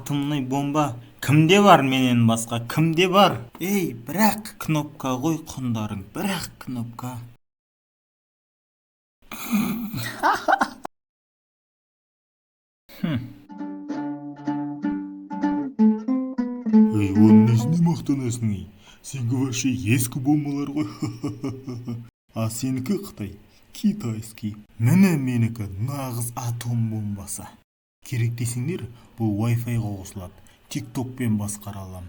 атомный бомба кімде бар менен басқа? Кімде бар? Ей, бірақ кнопка ғой құндарың, бірақ кнопка. Ей, оның несіне мақтанасың ей? Сенгі вообще ескі бомбалар ғой. А сенікі Қытай, китайский. Міне менікі нағыз атом бомбасы. Керек десеңдер, бұл Wi-Fi-ға қосылады. TikTok-пен басқара алам.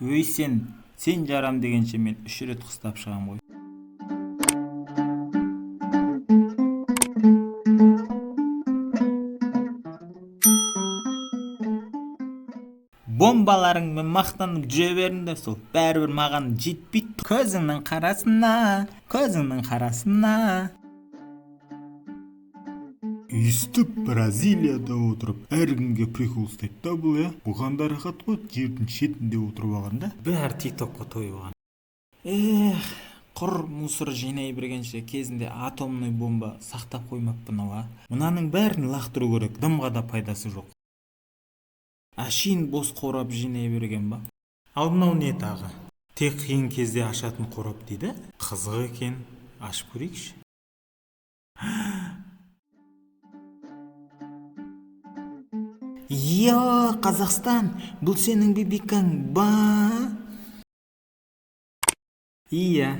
Өй сен жарам дегенше мен 3 рет қыстап шығам ғой. Бомбаларыңмен мақтанып жүре беріңдер, сол бәрібір маған жетпейді. Көзіңнің қарасына. Үстіп Бразилияда отырып, әркімге прикол ұстайды да бұл, е? Бұған да рахат қой, жердің шетінде отырып алғанда. Бәрі TikTok-қа тойған. Құр мусор жинай бергенше кезінде атомный бомба сақтап қоймаппын ау. Мынаның бәрін лақтыру керек, дымға да пайдасы жоқ. Ашин бос қорап жинай берген ба? Ал мынау не тағы? Тек қиын кезде ашатын қорап дейді. Қызық екен, ашып көрейікші. Йо, Қазақстан, бұл сенің бибикаң ба? Иә.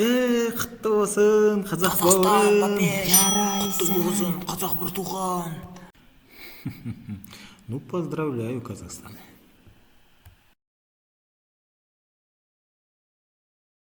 Құтты болсын, қазақ бауырым. Құтты болсын, қазақ бір туған. Ну, поздравляю, Казахстан.